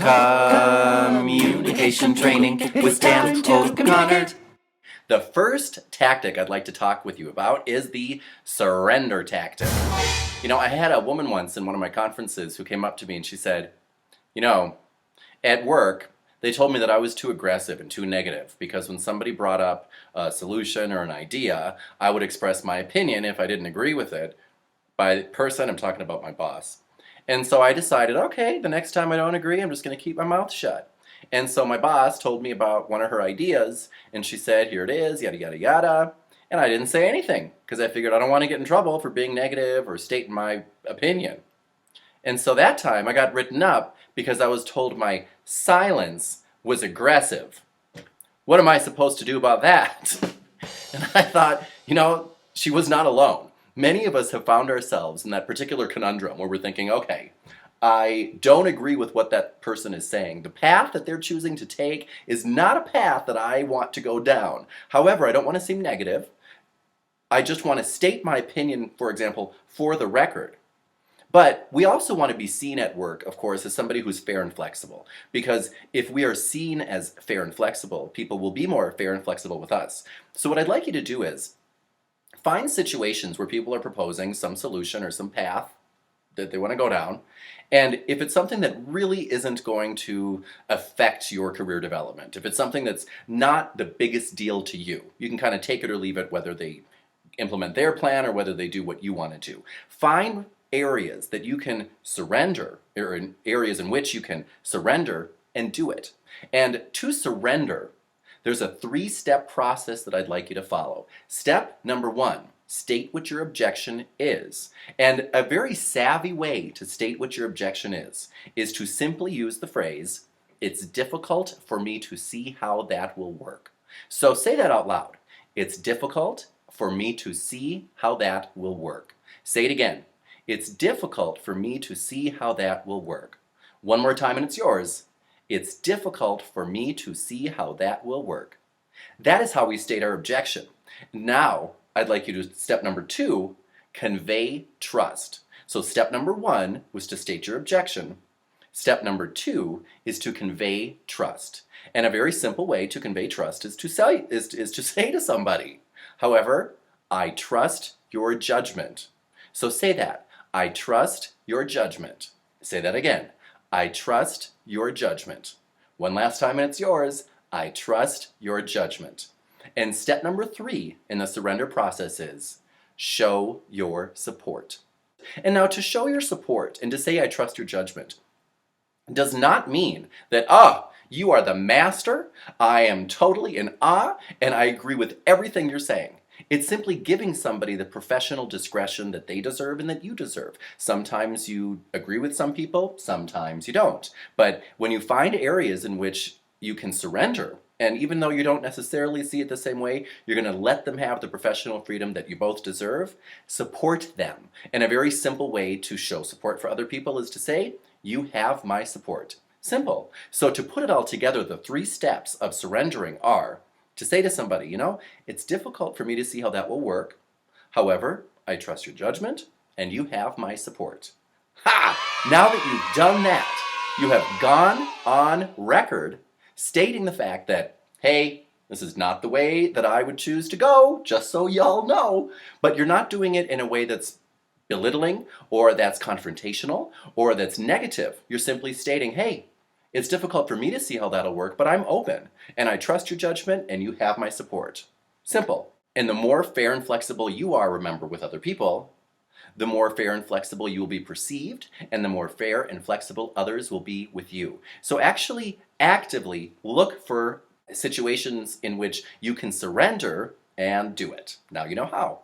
Communication training with Stan O'Connor. The first tactic I'd like to talk with you about is the surrender tactic. I had a woman once in one of my conferences who came up to me and she said, at work, they told me that I was too aggressive and too negative because when somebody brought up a solution or an idea, I would express my opinion if I didn't agree with it. By person, I'm talking about my boss. And so I decided, okay, the next time I don't agree, I'm just going to keep my mouth shut. And so my boss told me about one of her ideas, and she said, here it is, yada, yada, yada. And I didn't say anything because I figured I don't want to get in trouble for being negative or stating my opinion. And so that time I got written up because I was told my silence was aggressive. What am I supposed to do about that? And I thought, she was not alone. Many of us have found ourselves in that particular conundrum where we're thinking, okay, I don't agree with what that person is saying. The path that they're choosing to take is not a path that I want to go down. However, I don't want to seem negative. I just want to state my opinion, for example, for the record. But we also want to be seen at work, of course, as somebody who's fair and flexible. Because if we are seen as fair and flexible, people will be more fair and flexible with us. So what I'd like you to do is find situations where people are proposing some solution or some path that they want to go down. And if it's something that really isn't going to affect your career development, if it's something that's not the biggest deal to you, you can kind of take it or leave it whether they implement their plan or whether they do what you want to do. Find areas that you can surrender, or areas in which you can surrender and do it. And to surrender, there's a 3-step process that I'd like you to follow. Step number 1, state what your objection is. And a very savvy way to state what your objection is to simply use the phrase, it's difficult for me to see how that will work. So say that out loud. It's difficult for me to see how that will work. Say it again. It's difficult for me to see how that will work. One more time and it's yours. It's difficult for me to see how that will work. That is how we state our objection. Now, I'd like you to, step number 2, convey trust. So step number 1 was to state your objection. Step number 2 is to convey trust. And a very simple way to convey trust is to say to somebody, however, I trust your judgment. So say that. I trust your judgment. Say that again. I trust your judgment. One last time and it's yours. I trust your judgment. And step number 3 in the surrender process is show your support. And now to show your support and to say I trust your judgment does not mean that, you are the master, I am totally in awe, and I agree with everything you're saying. It's simply giving somebody the professional discretion that they deserve and that you deserve. Sometimes you agree with some people, sometimes you don't. But when you find areas in which you can surrender, and even though you don't necessarily see it the same way, you're going to let them have the professional freedom that you both deserve, support them. And a very simple way to show support for other people is to say, you have my support. Simple. So to put it all together, the 3 steps of surrendering are to say to somebody, it's difficult for me to see how that will work. However, I trust your judgment and you have my support. Ha! Now that you've done that, you have gone on record stating the fact that, hey, this is not the way that I would choose to go, just so y'all know, but you're not doing it in a way that's belittling or that's confrontational or that's negative. You're simply stating, hey, it's difficult for me to see how that'll work, but I'm open, and I trust your judgment, and you have my support. Simple. And the more fair and flexible you are, remember, with other people, the more fair and flexible you will be perceived, and the more fair and flexible others will be with you. So actually, actively look for situations in which you can surrender and do it. Now you know how.